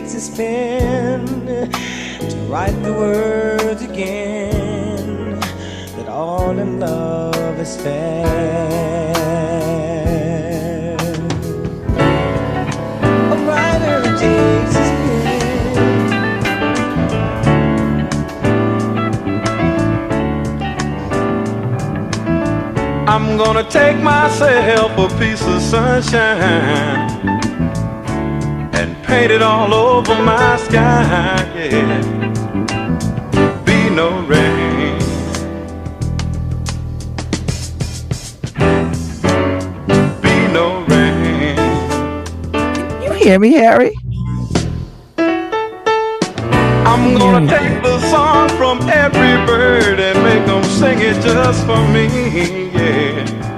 takes a spin to write the words again that all in love is fair. A writer takes his pen. I'm gonna take myself a piece of sunshine and paint it all over my sky, yeah. Be no rain. Be no rain. You hear me, Harry? I'm gonna take the song from every bird and make them sing it just for me, yeah.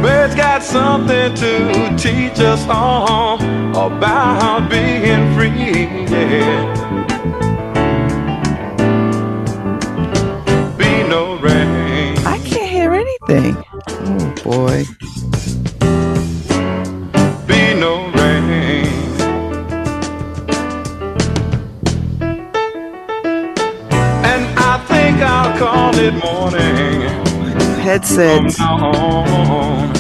Birds got something to teach us all about being free, yeah. Be no rain. I can't hear anything. Oh boy. Be no rain. And I think I'll call it morning from Headsets. now on.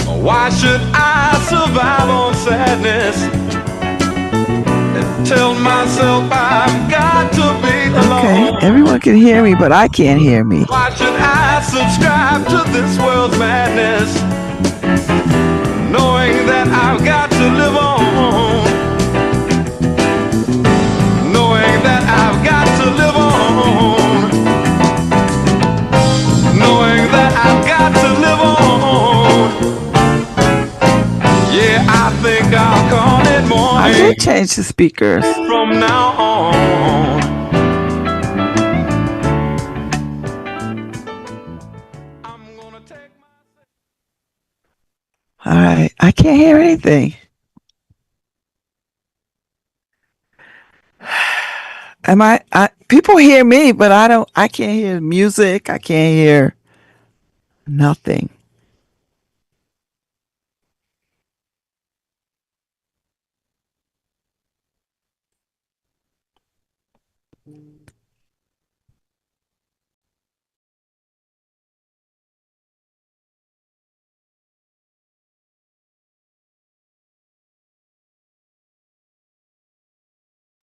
Why should I survive on sadness and tell myself I've got to be Okay, alone? everyone can hear me, but I can't hear me. Why should I subscribe to this world's madness, knowing that I've got to live on? Knowing that I've got to live on. Knowing that I've got to live on. Yeah, I think I'll call it I morning did change the speakers. from now on. I'm gonna take All right, I can't hear anything. People hear me, but I can't hear music. I can't hear nothing.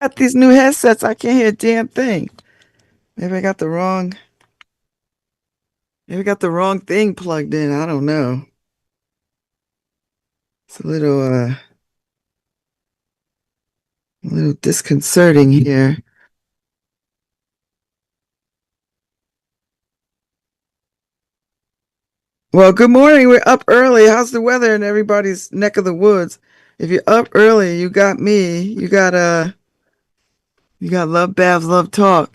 Got these new headsets. I can't hear a damn thing. Maybe I got the wrong thing plugged in. I don't know. It's a little disconcerting here. Well, good morning. We're up early. How's the weather in everybody's neck of the woods? If you're up early, you got me. You got LoveBabz, LoveTalk.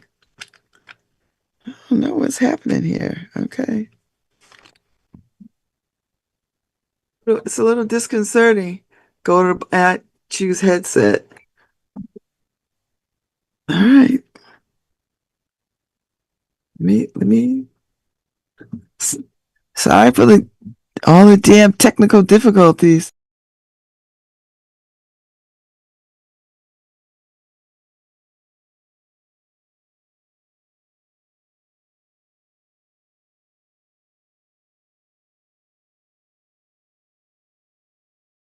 I don't know what's happening here. Okay. It's a little disconcerting. Go to choose headset. All right. Let me sorry for all the damn technical difficulties.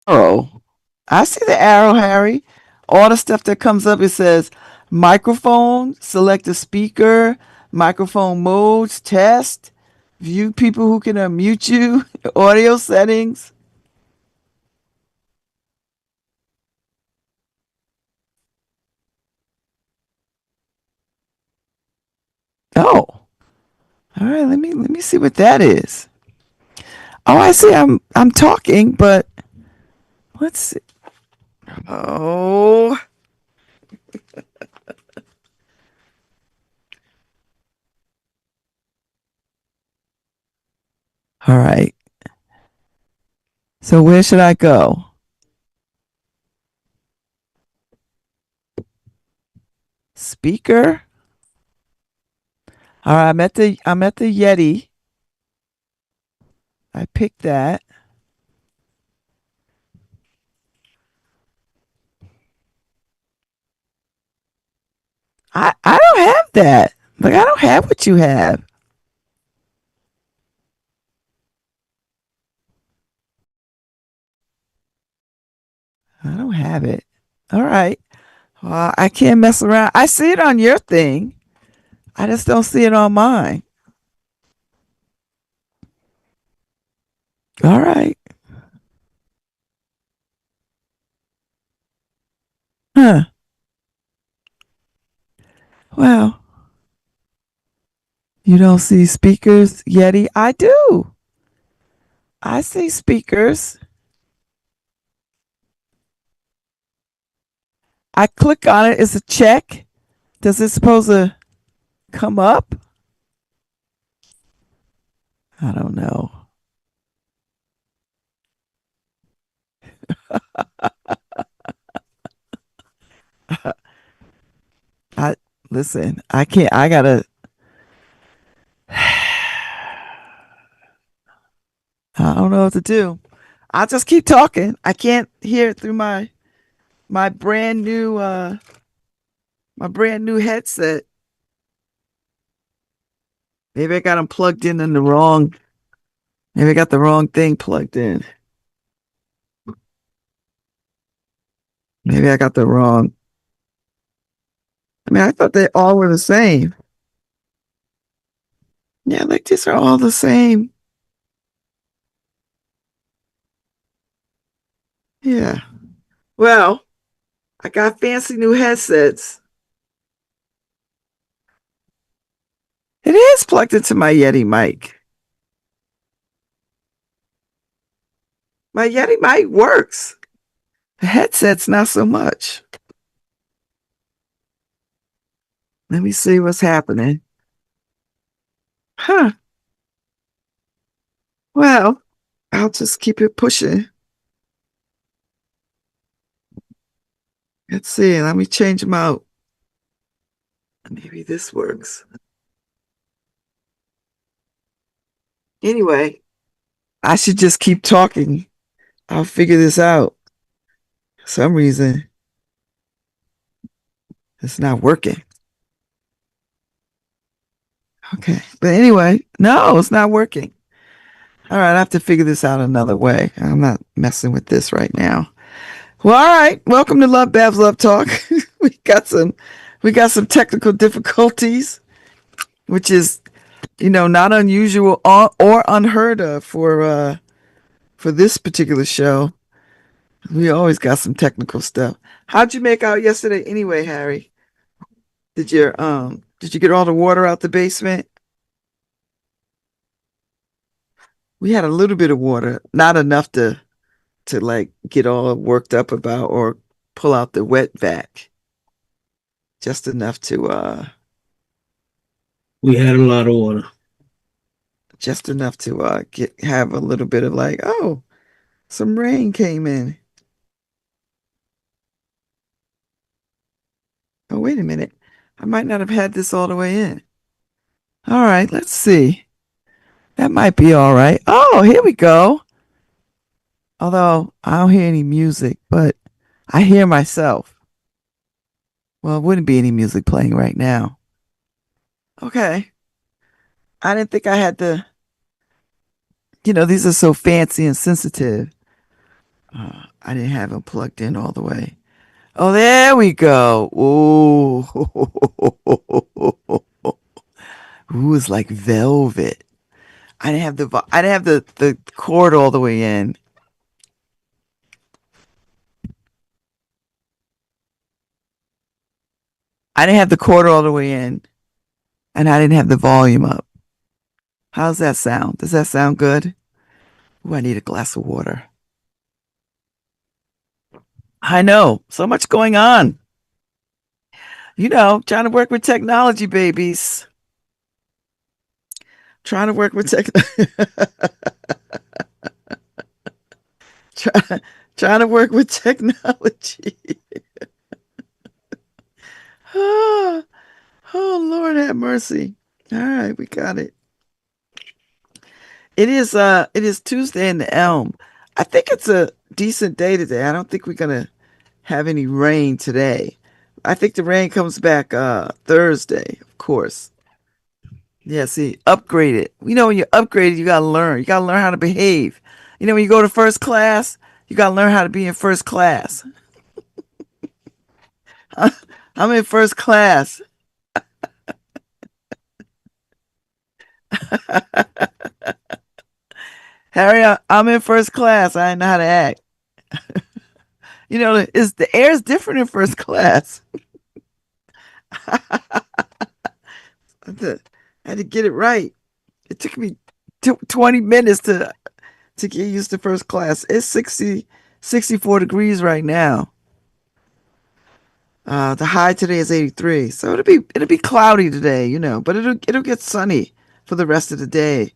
Oh, I see the arrow, Harry. All the stuff that comes up, it says microphone, select a speaker, microphone modes, test, view people who can unmute you, audio settings. Oh, all right. Let me see what that is. Oh, I see. I'm talking, but let's see. Oh, all right. So where should I go? Speaker. All right. I'm at the Yeti. I picked that. I don't have that. Like I don't have what you have. I don't have it. All right. Well, I can't mess around. I see it on your thing. I just don't see it on mine. All right. Huh. Well, you don't see speakers, Yeti? I do. I see speakers. I click on it. It's a check. Does it supposed to come up? I don't know. I listen. I can't. I gotta. I don't know what to do. I'll just keep talking. I can't hear it through my brand new my brand new headset. Maybe I got them plugged in the wrong. Maybe I got the wrong thing plugged in. Maybe I got the wrong. I mean, I thought they all were the same. Yeah, like these are all the same. Yeah. Well, I got fancy new headsets. It is plugged into my Yeti mic. My Yeti mic works. The headset's not so much. Let me see what's happening. Huh. Well, I'll just keep it pushing. Let's see. Let me change them out. Maybe this works. Anyway, I should just keep talking. I'll figure this out. For some reason, it's not working. Okay. But anyway, no, it's not working. All right, I have to figure this out another way. I'm not messing with this right now. Well, all right. Welcome to LoveBabz Love Talk. we got some we got some technical difficulties, which is, not unusual or unheard of for this particular show. We always got some technical stuff. How'd you make out yesterday anyway, Harry? Did you get all the water out the basement? We had a little bit of water, not enough to like get all worked up about or pull out the wet vac. Just enough to We had a lot of water. get have a little bit of like, oh, some rain came in. Oh, wait a minute. I might not have had this all the way in. All right, let's see. That might be all right. Oh, here we go. Although I don't hear any music, but I hear myself. Well, it wouldn't be any music playing right now. Okay. I didn't think I had to, these are so fancy and sensitive. I didn't have them plugged in all the way. Oh, there we go. Ooh. Ooh, it's like velvet. I didn't have the cord all the way in. I didn't have the cord all the way in, and I didn't have the volume up. How's that sound? Does that sound good? Ooh, I need a glass of water. I know. So much going on. Trying to work with technology, babies. Trying to work with tech. try, trying to work with technology. oh, oh, Lord have mercy. All right, we got it. It is Tuesday in the Elm. I think it's a decent day today. I don't think we're gonna have any rain today. I think the rain comes back Thursday, of course. Yeah, see, upgraded. You know, when you're upgraded, you gotta learn. You gotta learn how to behave. You know, when you go to first class, you gotta learn how to be in first class. I'm in first class. Harry, I'm in first class. I know how to act. You know, is the air's different in first class. I had to get it right. It took me 20 minutes to get used to first class. It's 64 degrees right now. The high today is 83, so it'll be cloudy today, but it'll get sunny for the rest of the day.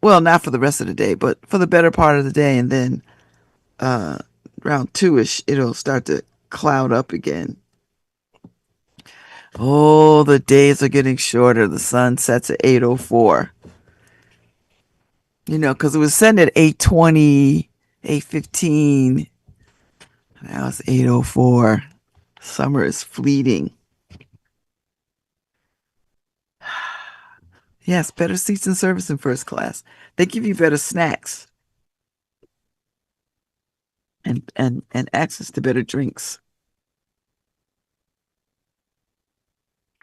Well, not for the rest of the day, but for the better part of the day, and then uh, around 2ish, it'll start to cloud up again. Oh, the days are getting shorter. The sun sets at 8:04. Because it was setting at 8:20, 8:15. Now it's 8:04. Summer is fleeting. Yes, better seats and service in first class. They give you better snacks and access to better drinks.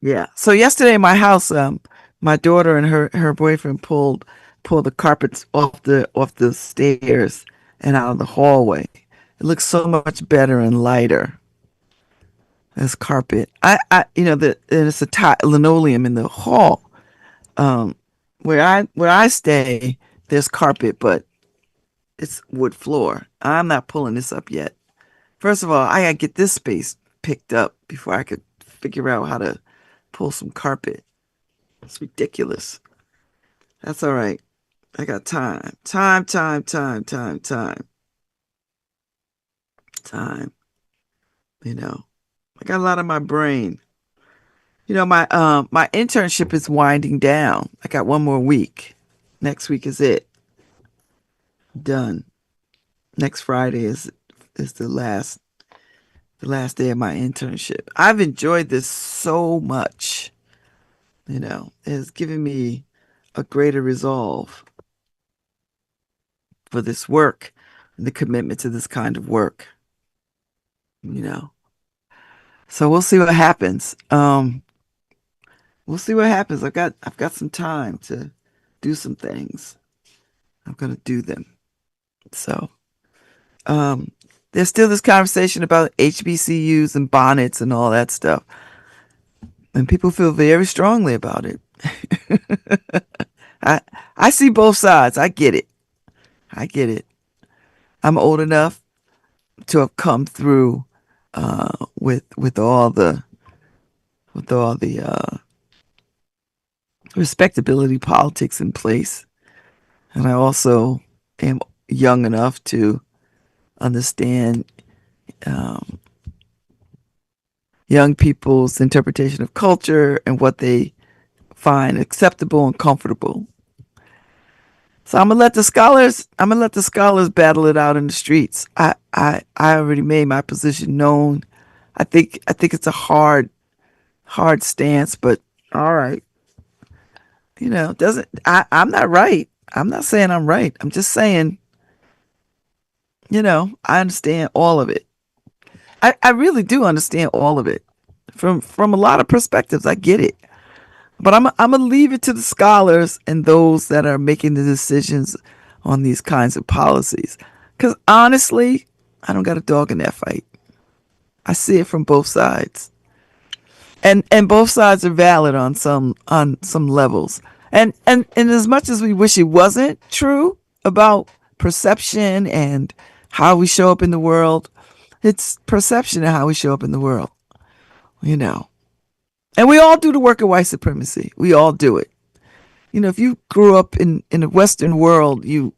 Yeah. So yesterday in my house, my daughter and her boyfriend pulled the carpets off the stairs and out of the hallway. It looks so much better and lighter as carpet. It's a linoleum in the hall. Um, where I stay, there's carpet, but it's wood floor. I'm not pulling this up yet. First of all, I gotta get this space picked up before I could figure out how to pull some carpet. It's ridiculous. That's all right. I got time. Time. I got a lot on my brain. My internship is winding down. I got one more week. Next week is it. Done. Next Friday is the last day of my internship. I've enjoyed this so much. It has given me a greater resolve for this work and the commitment to this kind of work. You know. So we'll see what happens. We'll see what happens. I've got some time to do some things. I'm gonna do them. So um there's still this conversation about HBCUs and bonnets and all that stuff. And people feel very strongly about it. I I see both sides. I get it. I get it. I'm old enough to have come through with all the respectability politics in place, and I also am young enough to understand um, young people's interpretation of culture and what they find acceptable and comfortable. So I'm gonna let the scholars battle it out in the streets. I already made my position known. I think it's a hard stance, but all right. Doesn't I'm not right. I'm not saying I'm right. I'm just saying, I understand all of it. I really do understand all of it. From a lot of perspectives, I get it. But I'm gonna leave it to the scholars and those that are making the decisions on these kinds of policies. Because honestly, I don't got a dog in that fight. I see it from both sides, and both sides are valid on some levels. And as much as we wish it wasn't true about perception and how we show up in the world, it's perception and how we show up in the world. You know, and we all do the work of white supremacy. We all do it. If you grew up in the Western world, you've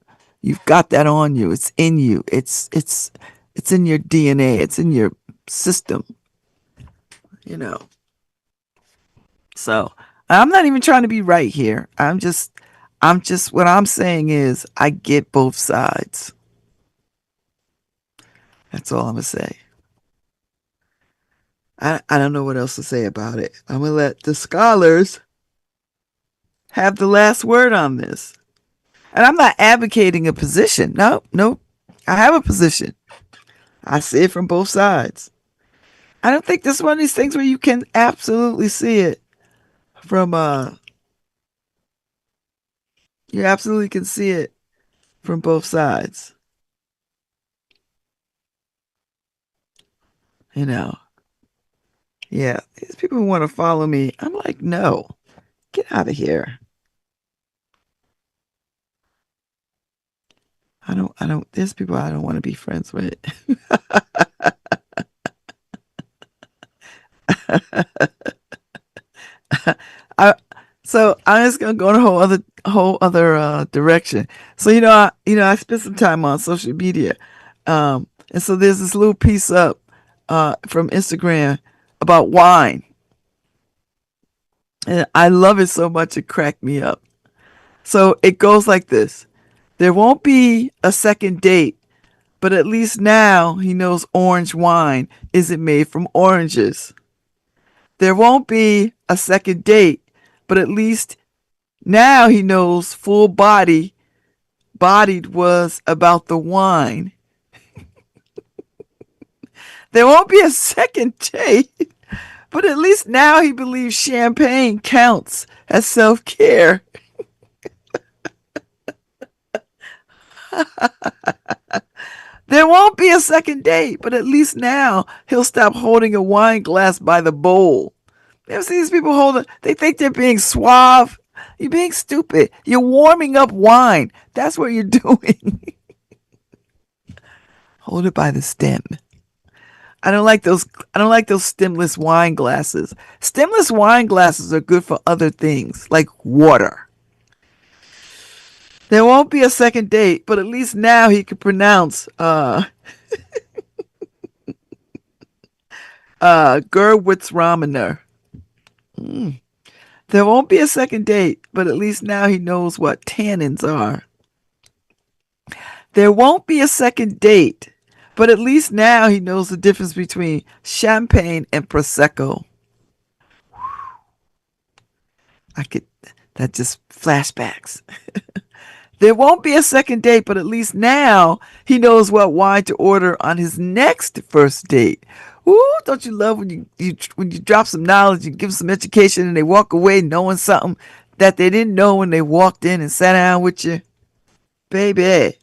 got that on you. It's in you. It's in your DNA. It's in your system. You know. So I'm not even trying to be right here. what I'm saying is I get both sides. That's all I'm gonna say. I don't know what else to say about it. I'm gonna let the scholars have the last word on this. And I'm not advocating a position. No, no. I have a position. I see it from both sides. I don't think this is one of these things where you can absolutely see it from you absolutely can see it from both sides. You know. Yeah. These people who want to follow me, I'm like, no. Get out of here. I don't there's people I don't want to be friends with. I so I'm just gonna go in a whole other direction. So I spent some time on social media, and so there's this little piece up from Instagram about wine, and I love it so much it cracked me up. So it goes like this: there won't be a second date, but at least now he knows orange wine isn't made from oranges. There won't be a second date, but at least now he knows bodied was about the wine. There won't be a second date, but at least now he believes champagne counts as self-care. There won't be a second date, but at least now he'll stop holding a wine glass by the bowl. You ever see these people hold it? They think they're being suave. You're being stupid. You're warming up wine. That's what you're doing. Hold it by the stem. I don't like those. I don't like those stemless wine glasses. Stemless wine glasses are good for other things, like water. There won't be a second date, but at least now he can pronounce Gerwitz Raminer. There won't be a second date, but at least now he knows what tannins are. There won't be a second date, but at least now he knows the difference between champagne and prosecco. I could that just flashbacks. There won't be a second date, but at least now he knows what wine to order on his next first date. Ooh, don't you love when you drop some knowledge and give some education and they walk away knowing something that they didn't know when they walked in and sat down with you? Baby,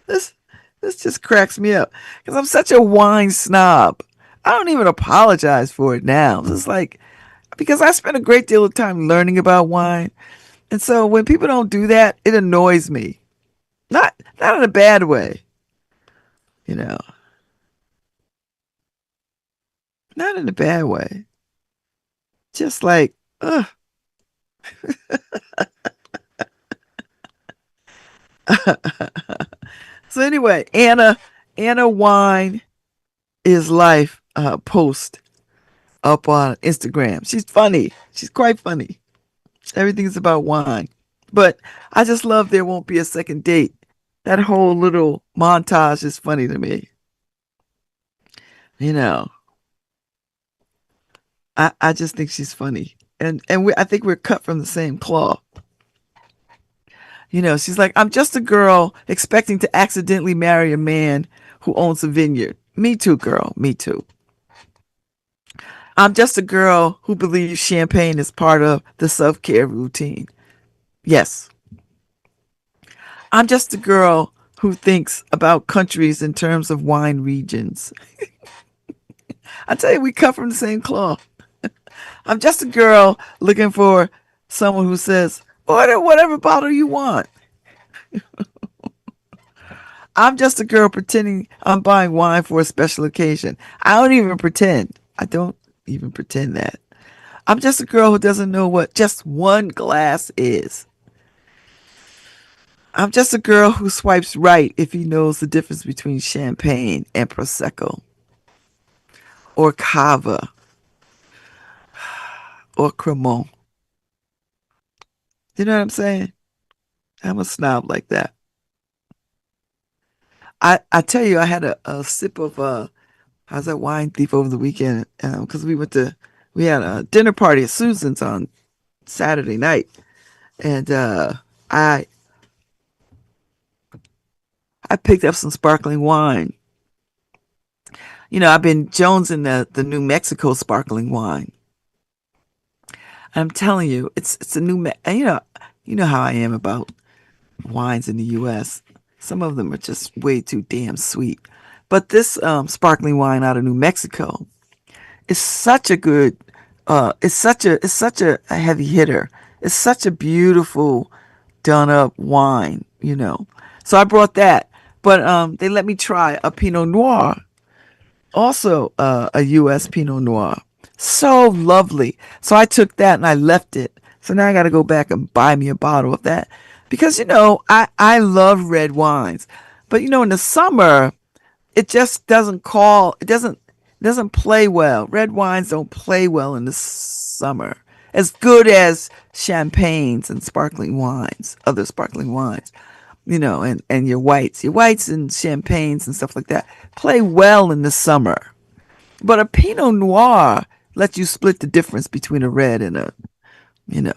this this just cracks me up because I'm such a wine snob. I don't even apologize for it now. It's like because I spent a great deal of time learning about wine. And so when people don't do that, it annoys me. Not in a bad way, you know. Not in a bad way. Just like, ugh. So anyway, Anna Wine is Life post up on Instagram. She's funny. She's quite funny. Everything's about wine. But I just love There Won't Be a Second Date. That whole little montage is funny to me. You know, I just think she's funny. And I think we're cut from the same cloth. She's like, I'm just a girl expecting to accidentally marry a man who owns a vineyard. Me too, girl. Me too. I'm just a girl who believes champagne is part of the self care routine. Yes. I'm just a girl who thinks about countries in terms of wine regions. I tell you, we cut from the same cloth. I'm just a girl looking for someone who says, order whatever bottle you want. I'm just a girl pretending I'm buying wine for a special occasion. I don't even pretend. I don't even pretend that. I'm just a girl who doesn't know what just one glass is. I'm just a girl who swipes right if he knows the difference between champagne and prosecco, or cava, or cremant. You know what I'm saying? I'm a snob like that. I tell you, I had a sip of how's that wine thief over the weekend because we had a dinner party at Susan's on Saturday night, and I I picked up some sparkling wine. You know, I've been jonesing the New Mexico sparkling wine. I'm telling you, it's a you know how I am about wines in the U.S. Some of them are just way too damn sweet, but this sparkling wine out of New Mexico is such a good. It's such a heavy hitter. It's such a beautiful done up wine, you know. So I brought that, but they let me try a Pinot Noir, also a U.S. Pinot Noir. So lovely. So I took that and I left it. So now I got to go back and buy me a bottle of that because you know I love red wines, but you know in the summer it just doesn't call it doesn't play well. Red wines don't play well in the summer as good as champagnes and sparkling wines, other sparkling wines, you know, and your whites and champagnes and stuff like that play well in the summer. But a Pinot Noir lets you split the difference between a red and a, you know,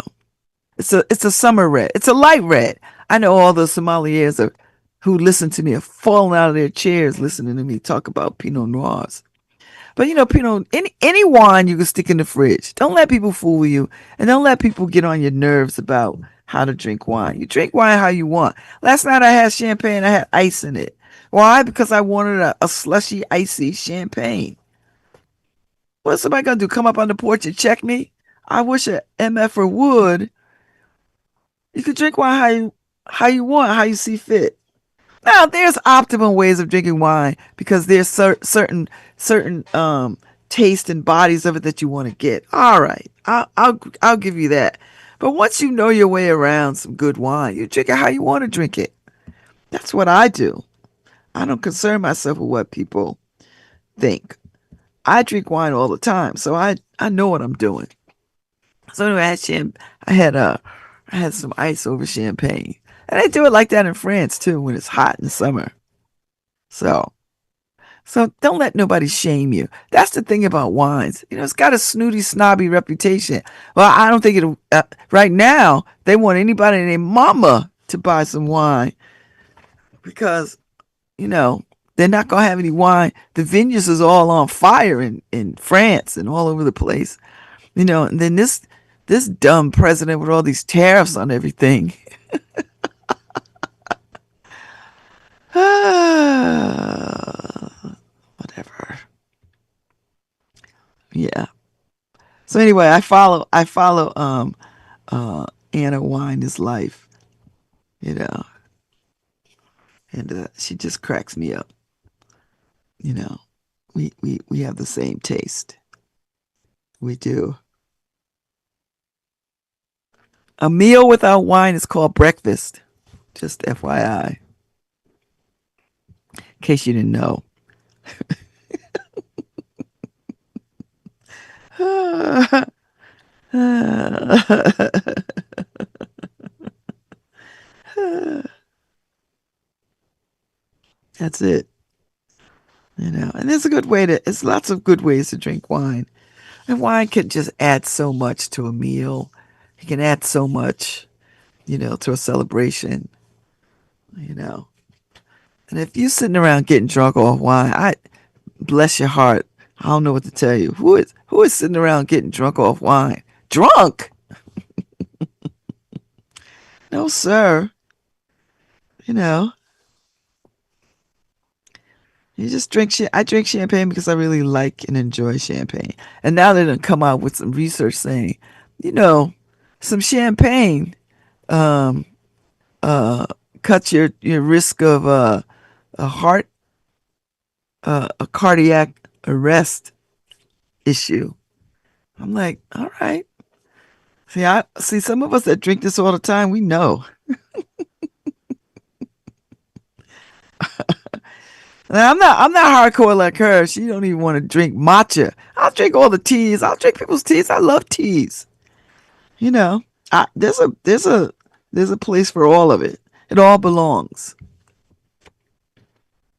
it's a summer red. It's a light red. I know all the sommeliers who listen to me are falling out of their chairs listening to me talk about Pinot Noirs. But you know, Pinot, any wine you can stick in the fridge. Don't let people fool you, and don't let people get on your nerves about how to drink wine. You drink wine how you want. Last night I had champagne. I had ice in it. Why? Because I wanted a slushy, icy champagne. What's somebody gonna do? Come up on the porch and check me? I wish a MFer would. You can drink wine how you want, how you see fit. Now, there's optimal ways of drinking wine because there's certain taste and bodies of it that you want to get. All right, I'll give you that. But once you know your way around some good wine, you drink it how you want to drink it. That's what I do. I don't concern myself with what people think. I drink wine all the time, so I know what I'm doing. So anyway, I had I had some ice over champagne, and they do it like that in France too when it's hot in the summer. So so don't let nobody shame you. That's the thing about wines. You know, it's got a snooty, snobby reputation. Well, I don't think it. Right now, they want anybody and their mama to buy some wine because you know they're not gonna have any wine. The vineyards is all on fire in France and all over the place. You know, and then this dumb president with all these tariffs on everything. Whatever. Yeah. So anyway, I follow Anna Wine is Life, you know, and she just cracks me up. You know, we have the same taste. We do. A meal without wine is called breakfast. Just FYI, in case you didn't know. That's it. You know, and there's a good way to. It's lots of good ways to drink wine, and wine can just add so much to a meal. It can add so much, you know, to a celebration. You know, and if you're sitting around getting drunk off wine, I bless your heart. I don't know what to tell you. Who is sitting around getting drunk off wine? Drunk? No, sir. You know, you just drink shit. I drink champagne because I really like and enjoy champagne. And now they're gonna come out with some research saying, you know, some champagne um, uh, cuts your risk of a heart a cardiac arrest issue. I'm like, all right. See, I see some of us that drink this all the time. We know. Now, I'm not hardcore like her. She don't even want to drink matcha. I'll drink all the teas. I'll drink people's teas. I love teas. You know. There's a place for all of it. It all belongs.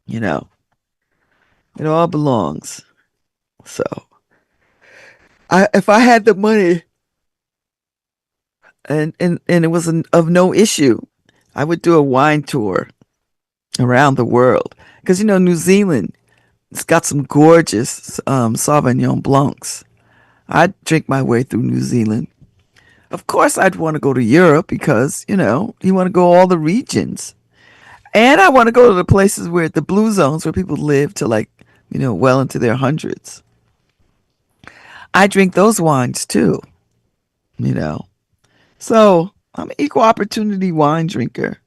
You know, it all belongs. So, if I had the money and it was of no issue, I would do a wine tour around the world. Because New Zealand, it's got some gorgeous Sauvignon Blancs. I'd drink my way through New Zealand. Of course, I'd want to go to Europe because you want to go all the regions. And I want to go to the places where the blue zones where people live to well into their hundreds. I drink those wines too, you know. So I'm an equal opportunity wine drinker.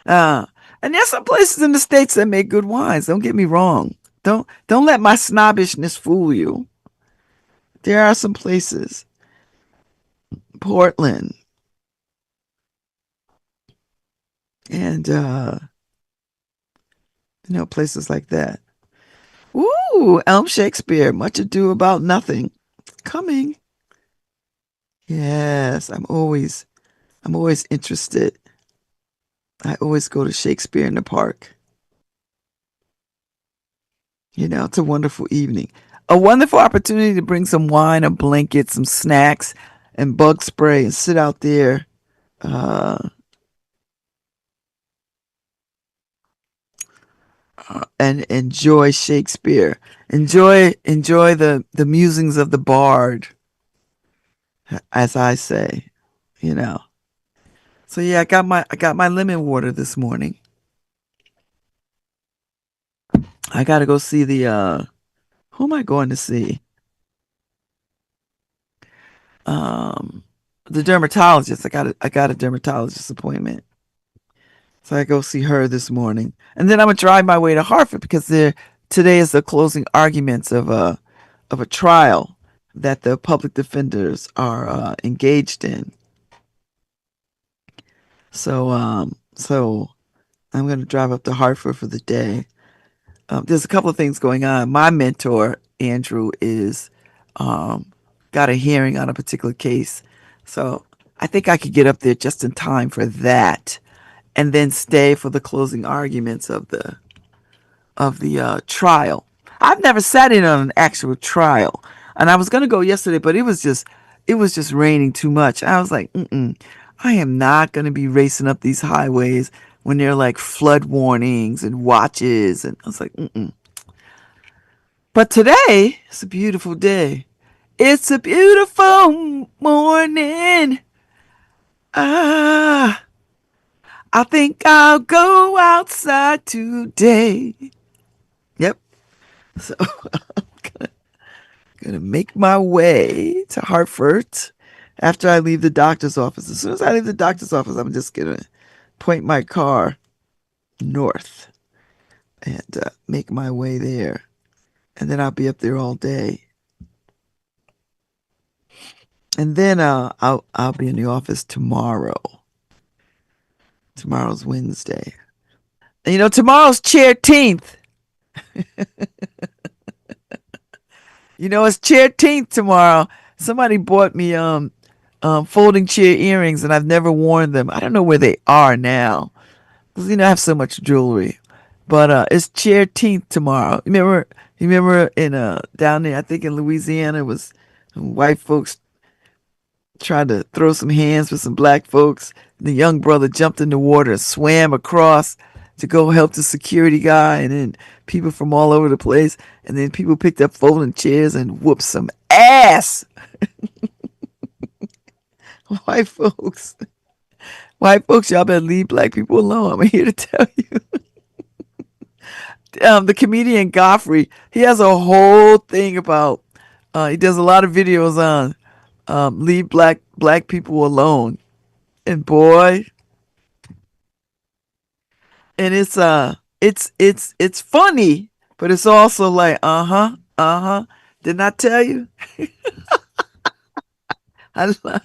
Uh, and there's some places in the States that make good wines. Don't get me wrong. Don't let my snobbishness fool you. There are some places, Portland and places like that. Ooh, Elm Shakespeare, Much Ado About Nothing. Coming. Yes, I'm always interested. I always go to Shakespeare in the Park. It's a wonderful evening. A wonderful opportunity to bring some wine, a blanket, some snacks, and bug spray and sit out there. Uh, and enjoy Shakespeare. Enjoy the musings of the bard, as I say. You know. So yeah, I got my lemon water this morning. I got to go see the who am I going to see? Um the dermatologist. I got a dermatologist appointment. So I go see her this morning. And then I'm gonna drive my way to Hartford because today is the closing arguments of a trial that the public defenders are engaged in. So I'm gonna drive up to Hartford for the day. There's a couple of things going on. My mentor, Andrew, is um, got a hearing on a particular case. So I think I could get up there just in time for that and then stay for the closing arguments of the trial. I've never sat in on an actual trial. And I was going to go yesterday, but it was just raining too much. I was like, I am not going to be racing up these highways when there are like flood warnings and watches. And I was like, mm-mm. But today, it's a beautiful day. It's a beautiful morning. Ah, I think I'll go outside today. Yep. So gonna make my way to Hartford after I leave the doctor's office. As soon as I leave the doctor's office, I'm just gonna point my car north and make my way there, and then I'll be up there all day. And then I'll be in the office tomorrow. Tomorrow's Wednesday. And tomorrow's Chair-teenth. It's Chair-teenth tomorrow. Somebody bought me folding chair earrings, and I've never worn them. I don't know where they are now because I have so much jewelry. But it's Chair-teenth tomorrow. You remember in down there, I think in Louisiana, it was white folks tried to throw some hands with some black folks. The young brother jumped in the water and swam across to go help the security guy, and then people from all over the place, and then people picked up folding chairs and whooped some ass. White folks, white folks, y'all better leave black people alone. I'm here to tell you. The comedian Godfrey, he has a whole thing about. He does a lot of videos on leave black people alone, and boy, and it's funny, but it's also like didn't I tell you? I love,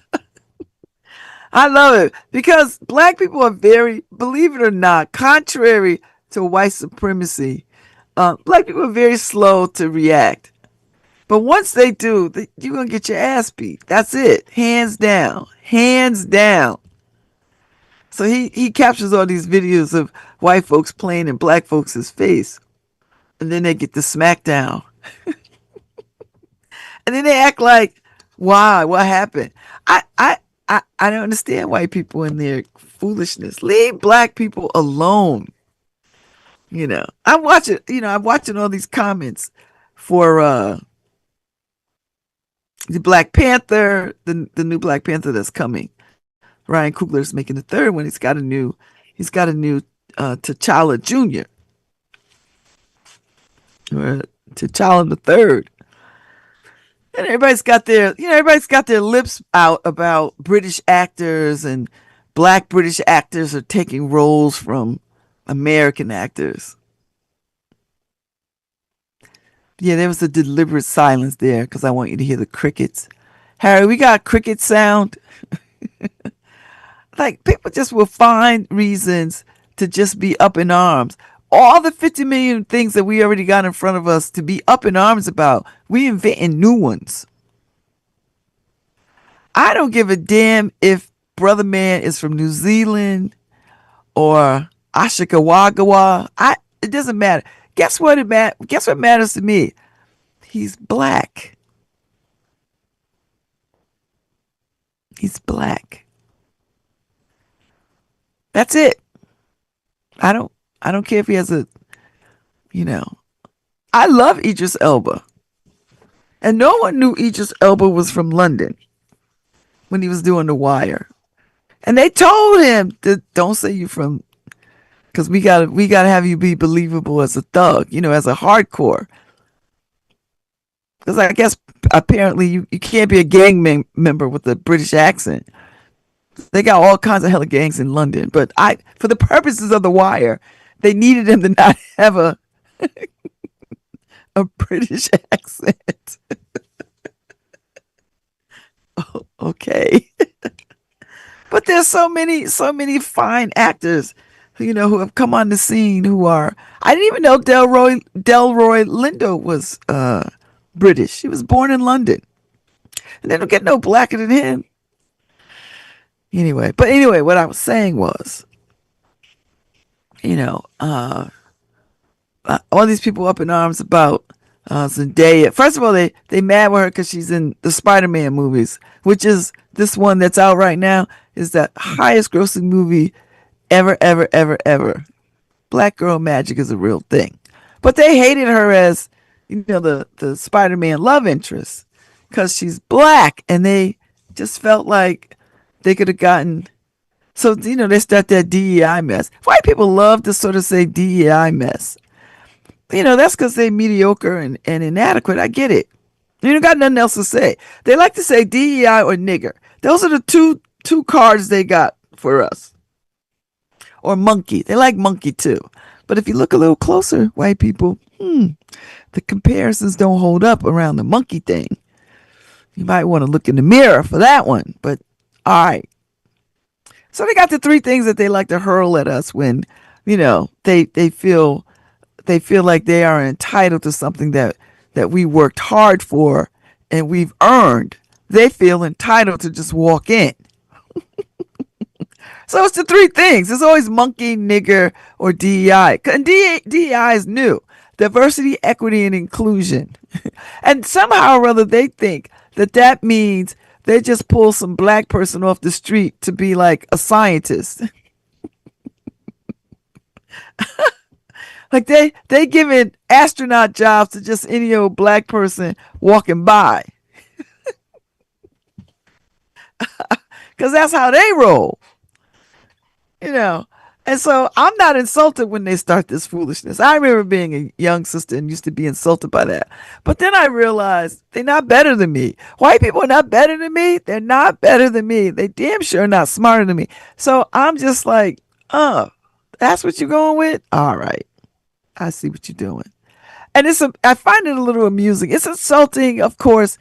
I love it because black people are very, believe it or not, contrary to white supremacy, black people are very slow to react. But once they do, you're gonna get your ass beat. That's it, hands down, hands down. So he captures all these videos of white folks playing in black folks' face, and then they get the smackdown, and then they act like, "Why? What happened?" I I I don't understand white people and their foolishness. Leave black people alone. I'm watching. I'm watching all these comments for the Black Panther, the new Black Panther that's coming. Ryan Coogler's making the third one. He's got a new T'Challa Junior or T'Challa the third. And everybody's got their lips out about British actors, and black British actors are taking roles from American actors. Yeah, there was a deliberate silence there because I want you to hear the crickets. Harry, we got cricket sound. Like, people just will find reasons to just be up in arms. All the 50 million things that we already got in front of us to be up in arms about, we inventing new ones. I don't give a damn if Brother Man is from New Zealand or Ashikawagawa. It doesn't matter. Guess what matters to me? He's black. He's black. That's it. I don't care if he has a you know. I love Idris Elba. And no one knew Idris Elba was from London when he was doing The Wire. And they told him that don't say you from, because we gotta have you be believable as a thug, as a hardcore. Because I guess apparently you can't be a member with a British accent. They got all kinds of hella gangs in London, but for the purposes of The Wire, they needed him to not have a British accent. Okay. But there's so many fine actors, who have come on the scene who are. I didn't even know Delroy Lindo was British. He was born in London, and they don't get no blacker than him. Anyway, what I was saying was, all these people up in arms about Zendaya. First of all, they mad with her because she's in the Spider-Man movies, which is this one that's out right now is the highest grossing movie ever, ever, ever, ever. Black girl magic is a real thing, but they hated her as the Spider-Man love interest because she's black, and they just felt like they could have gotten. So they start that DEI mess. White people love to sort of say DEI mess. That's because they're mediocre and inadequate. I get it. You don't got nothing else to say. They like to say DEI or nigger. Those are the two cards they got for us. Or monkey. They like monkey too. But if you look a little closer, white people, the comparisons don't hold up around the monkey thing. You might want to look in the mirror for that one. But all right. So they got the three things that they like to hurl at us when, they feel like they are entitled to something that we worked hard for and we've earned. They feel entitled to just walk in. So it's the three things. It's always monkey, nigger, or DEI. And DEI is new. Diversity, equity, and inclusion. And somehow or other they think that means they just pull some black person off the street to be like a scientist. Like they giving astronaut jobs to just any old black person walking by. Because that's how they roll. And so I'm not insulted when they start this foolishness. I remember being a young sister and used to be insulted by that. But then I realized they're not better than me. White people are not better than me. They're not better than me. They damn sure not smarter than me. So I'm just like, that's what you're going with? All right. I see what you're doing. And I find it a little amusing. It's insulting, of course,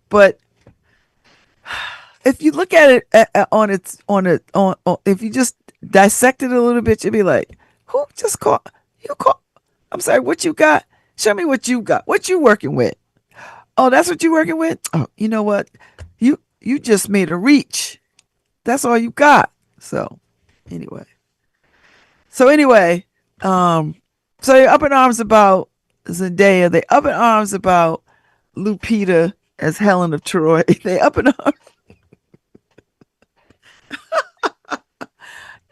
but if you look at it if you just dissect it a little bit, you'd be like, who just called? I'm sorry, what you got? Show me what you got. What you working with? Oh, that's what you're working with? Oh, you know what? You just made a reach. That's all you got. So anyway. So anyway, um, so they're up in arms about Zendaya. They up in arms about Lupita as Helen of Troy. They up in arms.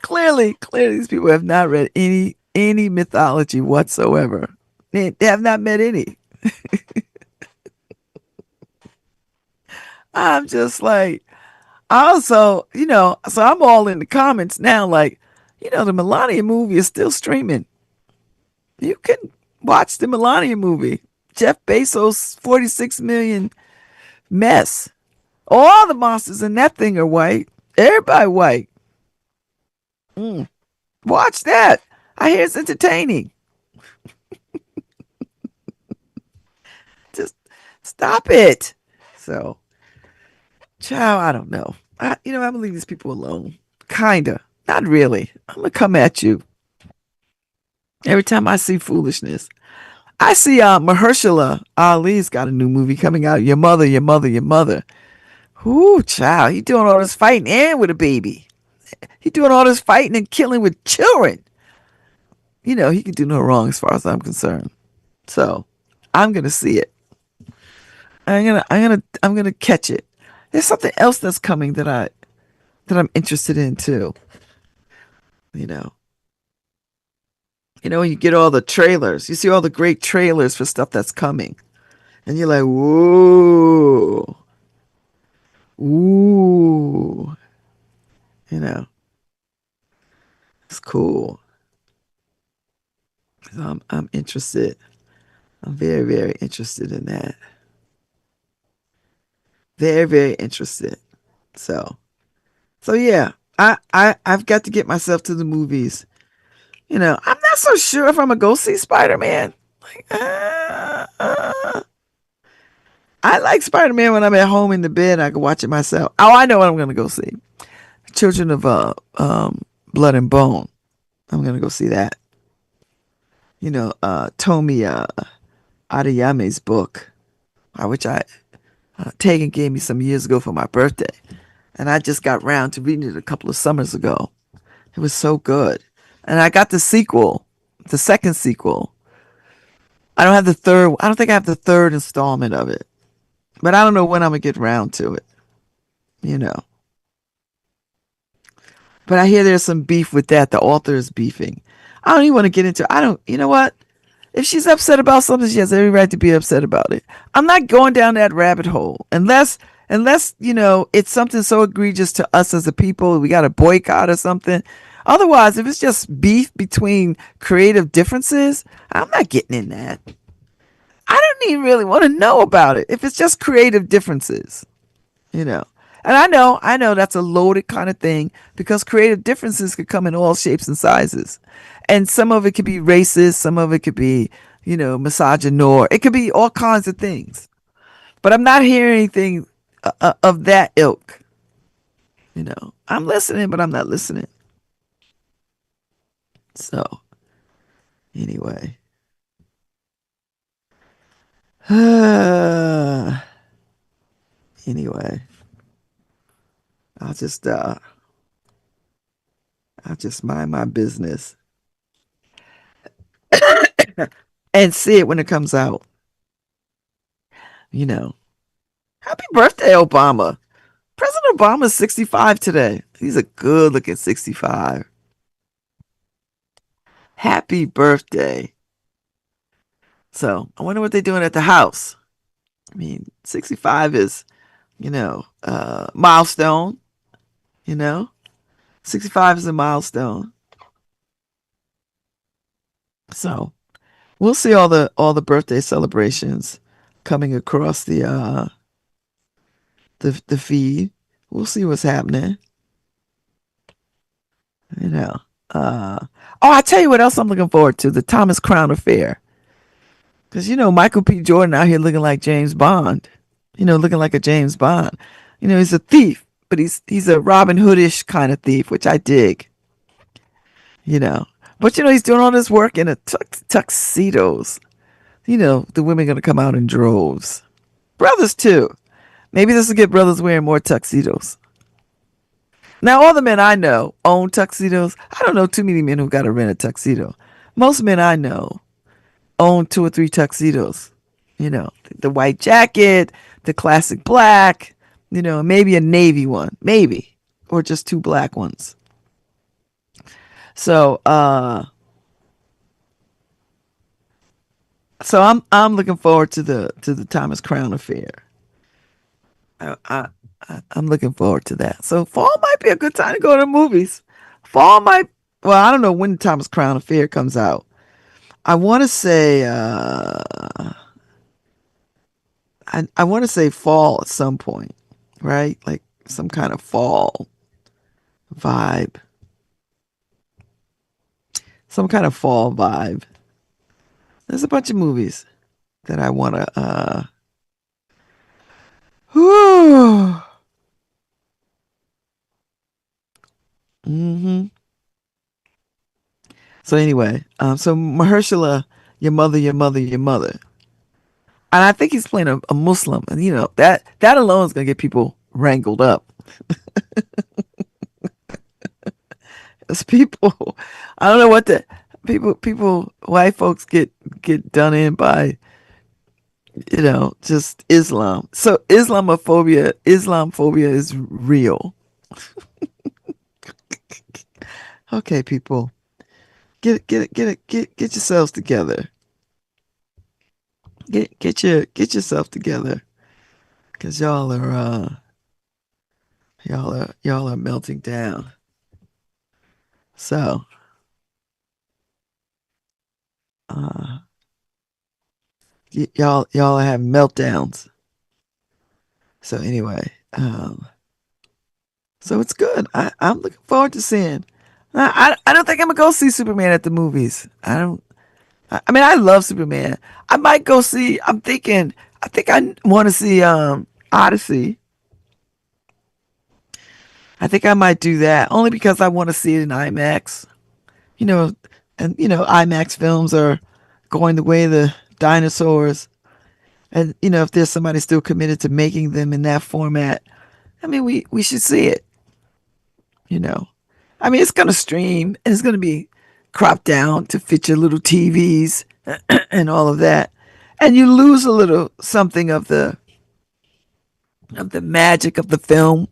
Clearly, these people have not read any mythology whatsoever. They have not met any. I'm just like, also, so I'm all in the comments now. Like, the Melania movie is still streaming. You can watch the Melania movie. Jeff Bezos' 46 million mess. All the monsters in that thing are white. Everybody white. Mm. Watch that. I hear it's entertaining. Just stop it. So, child, I don't know. I'm gonna leave these people alone. Kinda. Not really. I'm gonna come at you every time I see foolishness. I see Mahershala Ali's got a new movie coming out. Your mother, your mother, your mother. Ooh, child, he doing all this fighting and with a baby. He doing all this fighting and killing with children. He can do no wrong as far as I'm concerned. So I'm gonna see it. I'm gonna catch it. There's something else that's coming that I'm interested in too. You know. When you get all the trailers, you see all the great trailers for stuff that's coming. And you're like, whoa. Ooh. You know, it's cool. So I'm interested. I'm very, very interested in that. Very, very interested. So yeah, I've got to get myself to the movies. I'm not so sure if I'm gonna go see Spider Man. Like, I like Spider Man when I'm at home in the bed. I can watch it myself. Oh, I know what I'm gonna go see. Children of Blood and Bone. I'm gonna go see that. Tomi Adayame's book, which Tegan gave me some years ago for my birthday, and I just got round to reading it a couple of summers ago. It was so good, and I got the sequel, the second sequel. I don't have the third. I don't think I have the third installment of it, but I don't know when I'm gonna get round to it. You know. But I hear there's some beef with that. The author is beefing. I don't even want to get into it. I don't, you know what? If she's upset about something, she has every right to be upset about it. I'm not going down that rabbit hole unless it's something so egregious to us as a people, we got to boycott or something. Otherwise, if it's just beef between creative differences, I'm not getting in that. I don't even really want to know about it if it's just creative differences, you know. And I know that's a loaded kind of thing because creative differences could come in all shapes and sizes. And some of it could be racist, some of it could be, misogynist. It could be all kinds of things. But I'm not hearing anything of that ilk. I'm listening, but I'm not listening. So, anyway. Anyway, I'll just uh I'll just mind my business and see it when it comes out. You know. Happy birthday, Obama. President Obama's 65 today. He's a good looking 65. Happy birthday. So I wonder what they're doing at the house. I mean, 65 is, milestone, you know? 65 is a milestone. So we'll see all the birthday celebrations coming across the feed. We'll see what's happening. You know. I tell you what else I'm looking forward to, the Thomas Crown Affair. Because, Michael P. Jordan out here looking like James Bond. Looking like a James Bond. He's a thief, but he's a Robin Hoodish kind of thief, which I dig. You know. But, he's doing all this work in a tuxedos. The women going to come out in droves. Brothers too. Maybe this will get brothers wearing more tuxedos. Now, all the men I know own tuxedos. I don't know too many men who got to rent a tuxedo. Most men I know own two or three tuxedos. You know, the white jacket, the classic black, you know, maybe a navy one, maybe, or just two black ones. So, I'm looking forward to the Thomas Crown affair. I, I I'm looking forward to that. So fall might be a good time to go to the movies. Fall might. Well, I don't know when the Thomas Crown affair comes out. I want to say I want to say fall at some point, right? Like some kind of fall vibe, some kind of fall vibe. There's a bunch of movies that I want to. Whew. Hmm. So anyway, so Mahershala, your mother, your mother, your mother, and I think he's playing a Muslim, and you know that alone is gonna get people wrangled up. As people, I don't know what the white folks get done in by, you know, just Islam. So Islamophobia is real. Okay, people, get yourselves together. Get yourself together, cause y'all are melting down. So uh, y'all are having meltdowns. So anyway, so it's good. I'm looking forward to seeing. I don't think I'm gonna go see Superman at the movies. I don't. I mean, I love Superman. I might go see. I'm thinking. I think I want to see Odyssey. I think I might do that only because I want to see it in IMAX. You know, and you know IMAX films are going the way of the dinosaurs. And you know, if there's somebody still committed to making them in that format, I mean, we should see it. You know, I mean, it's gonna stream and it's gonna be cropped down to fit your little TVs and all of that, and you lose a little something of the magic of the film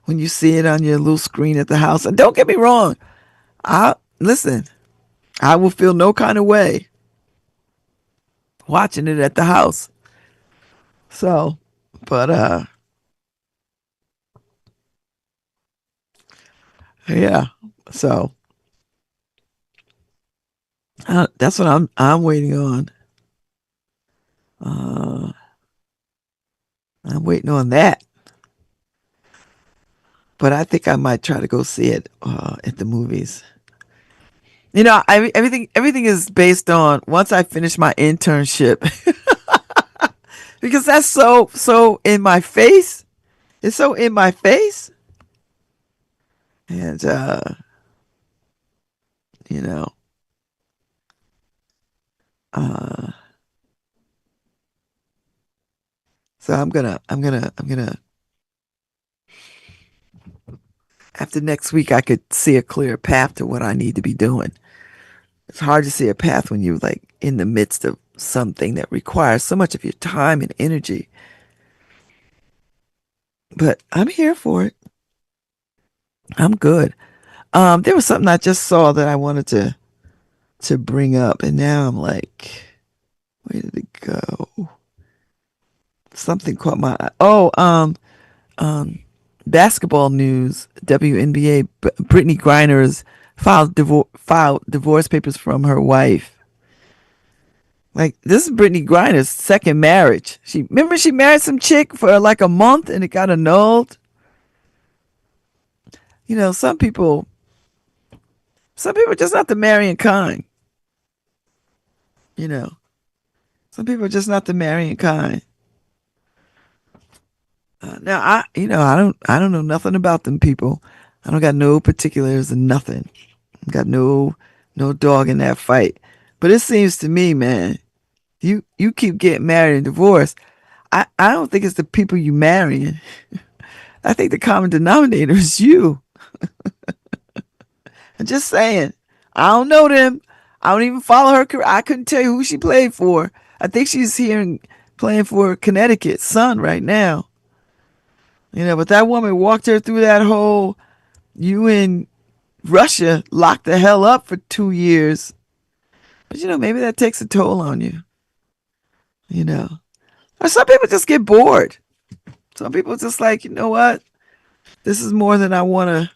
when you see it on your little screen at the house. And don't get me wrong, I listen. I will feel no kind of way watching it at the house. So, but yeah. So that's what I'm waiting on. Uh, I'm waiting on that. But I think I might try to go see it at the movies. You know, everything is based on once I finish my internship, because that's so in my face. It's so in my face, and you know, uh, so I'm gonna after next week I could see a clear path to what I need to be doing. It's hard to see a path when you're like in the midst of something that requires so much of your time and energy. But I'm here for it. I'm good. There was something I just saw that I wanted to bring up, and now I'm like, where did it go? Something caught my eye. Oh, um, basketball news. WNBA. Brittany Griner's filed divorce papers from her wife. Like this is Brittany Griner's second marriage. She married some chick for like a month and it got annulled. You know, some people are just not the marrying kind. You know, some people are just not the marrying kind. Now I don't know nothing about them people. I don't got no particulars and nothing. Got no dog in that fight. But it seems to me, man, you keep getting married and divorced. I don't think it's the people you marrying. I think the common denominator is you. I'm just saying. I don't know them. I don't even follow her career. I couldn't tell you who she played for. I think she's here playing for Connecticut Sun right now. But that woman walked her through that whole you in Russia locked the hell up for 2 years. But maybe that takes a toll on you. You know. Or some people just get bored. Some people just like, you know what? This is more than I wanna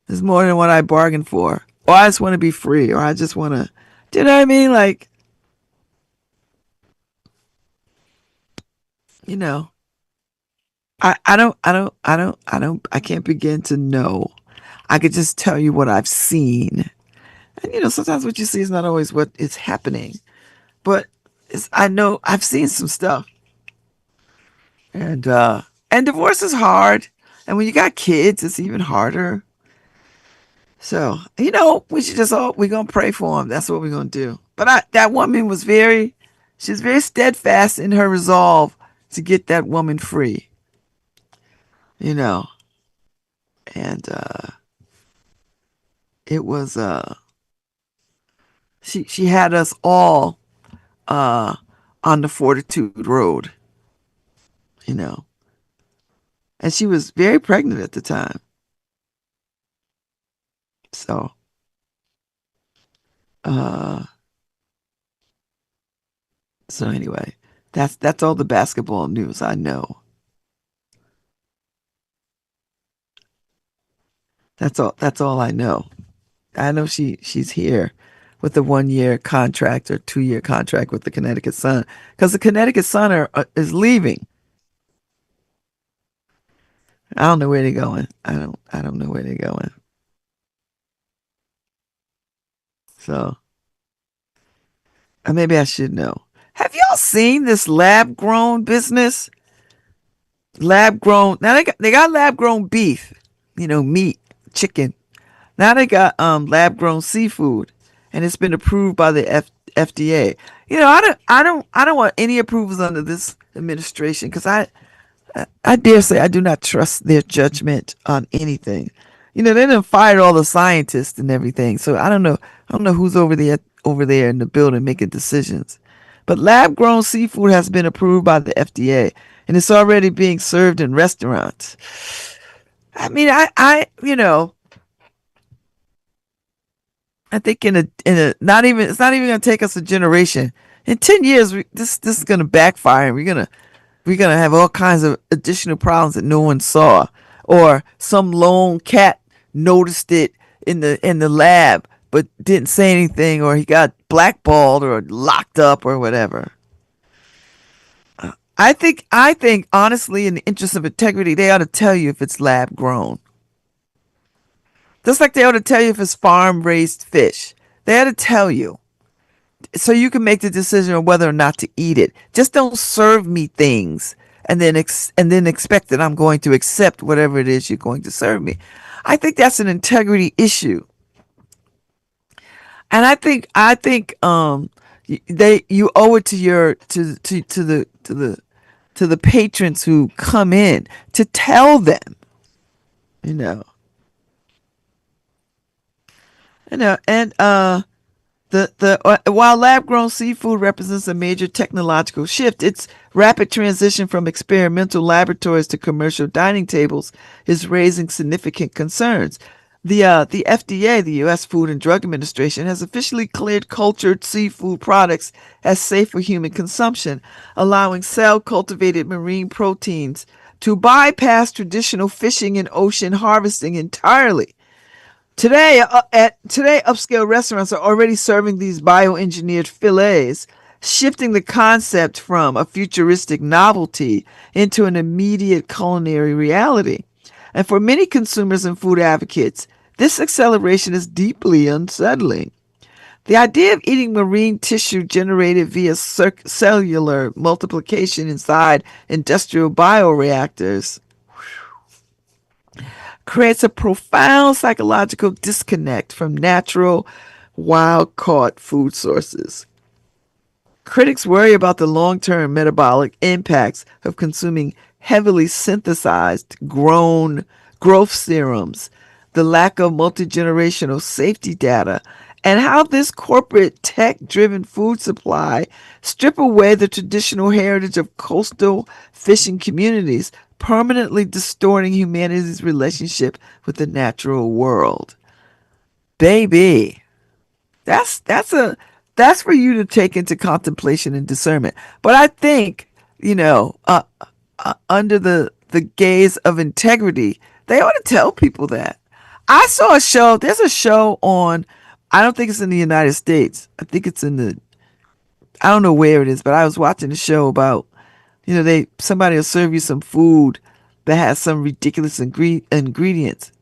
this is more than what I bargained for. Or I just wanna be free. Or I just wanna do you know what I mean? Like, you know. I can't begin to know. I could just tell you what I've seen. And sometimes what you see is not always what is happening. But I know I've seen some stuff. And divorce is hard. And when you got kids, it's even harder. So, we should we're going to pray for them. That's what we're going to do. But that woman she's very steadfast in her resolve to get that woman free. And it was, she had us all on the Fortitude Road, and she was very pregnant at the time. So, anyway, that's all the basketball news I know. That's all I know. I know she's here with a 1-year contract or 2-year contract with the Connecticut Sun, because the Connecticut Sun is leaving. I don't know where they're going. I don't know where they're going. So, maybe I should know. Have y'all seen this lab grown business? Lab grown. Now they got lab grown beef, meat, chicken. Now they got lab grown seafood, and it's been approved by the FDA. I don't want any approvals under this administration, because I dare say I do not trust their judgment on anything. They done fired all the scientists and everything, so I don't know. I don't know who's over there in the building making decisions. But lab grown seafood has been approved by the FDA, and it's already being served in restaurants. I mean, I think in a not even it's not even going to take us a generation. In 10 years, this is going to backfire. We're gonna have all kinds of additional problems that no one saw, or some lone cat noticed it in the lab but didn't say anything, or he got blackballed or locked up or whatever. I think honestly, in the interest of integrity, they ought to tell you if it's lab grown. Just like they ought to tell you if it's farm raised fish. They ought to tell you, so you can make the decision on whether or not to eat it. Just don't serve me things and then expect that I'm going to accept whatever it is you're going to serve me. I think that's an integrity issue. And I think you owe it to the patrons who come in to tell them, you know. And while lab-grown seafood represents a major technological shift, its rapid transition from experimental laboratories to commercial dining tables is raising significant concerns. The FDA, the U.S. Food and Drug Administration, has officially cleared cultured seafood products as safe for human consumption, allowing cell-cultivated marine proteins to bypass traditional fishing and ocean harvesting entirely. Today, upscale restaurants are already serving these bioengineered fillets, shifting the concept from a futuristic novelty into an immediate culinary reality. And for many consumers and food advocates, this acceleration is deeply unsettling. The idea of eating marine tissue generated via cellular multiplication inside industrial bioreactors creates a profound psychological disconnect from natural, wild-caught food sources. Critics worry about the long term metabolic impacts of consuming heavily synthesized grown growth serums, the lack of multi generational safety data, and how this corporate tech driven food supply strip away the traditional heritage of coastal fishing communities, permanently distorting humanity's relationship with the natural world. Baby, that's that's for you to take into contemplation and discernment. But I think, you know, under the gaze of integrity, they ought to tell people that. I saw a show. There's a show on. I don't think it's in the United States. I think it's in the. I don't know where it is, but I was watching a show about. They somebody will serve you some food that has some ridiculous ingredients,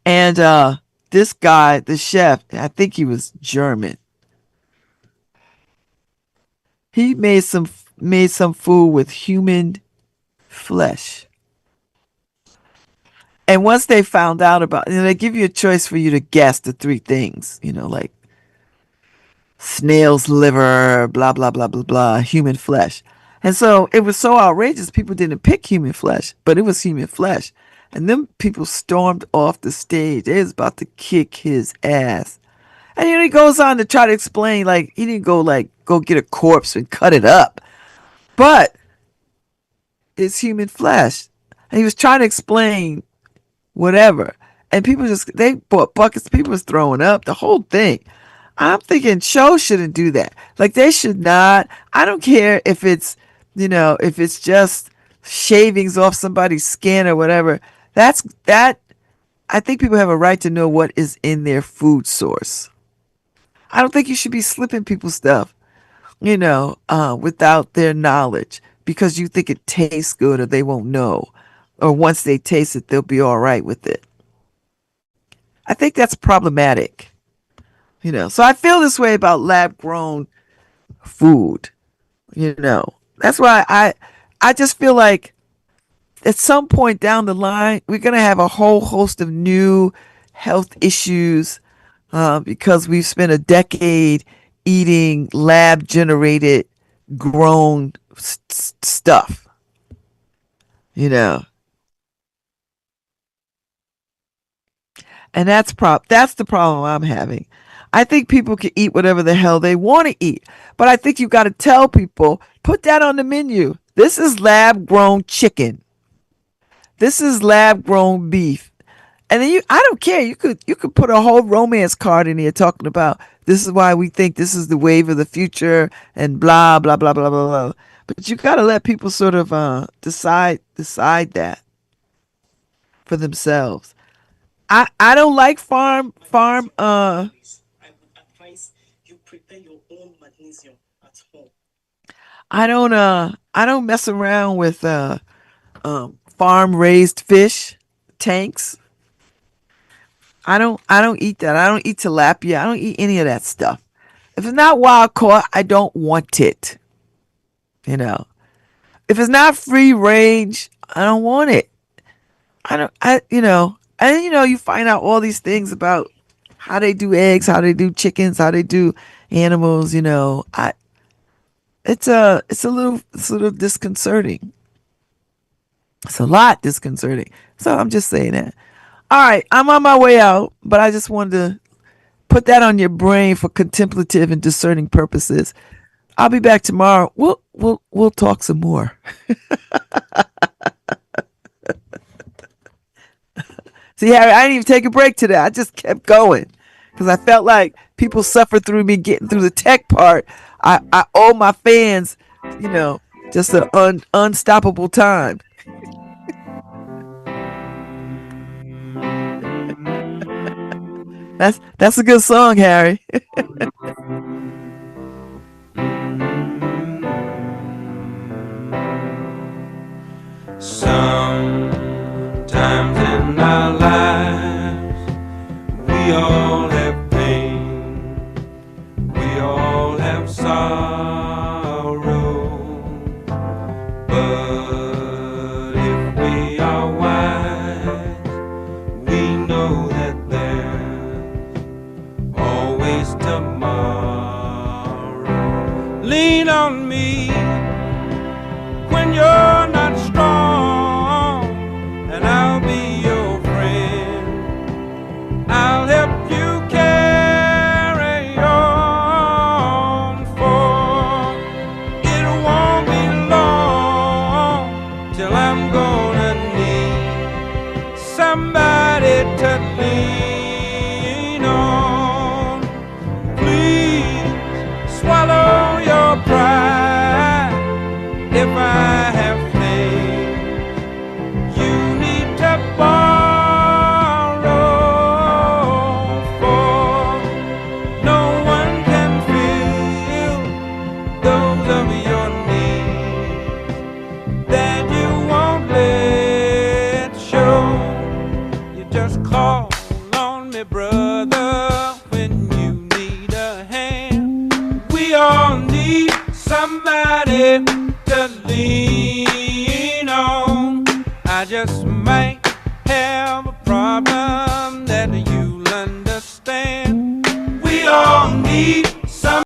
and this guy, the chef, I think he was German. He made some food with human flesh. And once they found out about, they give you a choice for you to guess the three things, like snail's liver, blah blah blah blah blah, human flesh. And so it was so outrageous, people didn't pick human flesh, but it was human flesh. And then people stormed off the stage. They was about to kick his ass. And he goes on to try to explain, like, he didn't go get a corpse and cut it up, but it's human flesh. And he was trying to explain whatever. And people they bought buckets. People was throwing up, the whole thing. I'm thinking shows shouldn't do that. Like, they should not. I don't care if it's just shavings off somebody's skin or whatever. That. I think people have a right to know what is in their food source. I don't think you should be slipping people stuff, without their knowledge because you think it tastes good or they won't know. Or once they taste it, they'll be all right with it. I think that's problematic. So I feel this way about lab grown food. That's why I just feel like at some point down the line, we're going to have a whole host of new health issues because we've spent a decade eating lab generated grown stuff. You know, and that's the problem I'm having. I think people can eat whatever the hell they want to eat, but I think you got to tell people, put that on the menu. This is lab grown chicken. This is lab grown beef. And then I don't care. You could put a whole romance card in here talking about this is why we think this is the wave of the future and blah blah blah blah blah blah. But you got to let people sort of decide that for themselves. I don't like farm. I don't mess around with farm raised fish tanks. I don't eat that. I don't eat tilapia. I don't eat any of that stuff. If it's not wild caught, I don't want it. You know. If it's not free range, I don't want it. I don't I you know and then, you find out all these things about how they do eggs, how they do chickens, how they do animals, I it's a little disconcerting. It's a lot disconcerting. So I'm just saying that. All right, I'm on my way out, but I just wanted to put that on your brain for contemplative and discerning purposes. I'll be back tomorrow. We'll talk some more. See, Harry, I didn't even take a break today. I just kept going because I felt like people suffered through me getting through the tech part. I owe my fans, just an unstoppable time. That's a good song, Harry. Sometimes in our lives, we all have pain, we all have sorrow. But if we are wise, we know that there's always tomorrow. to lean on. I just might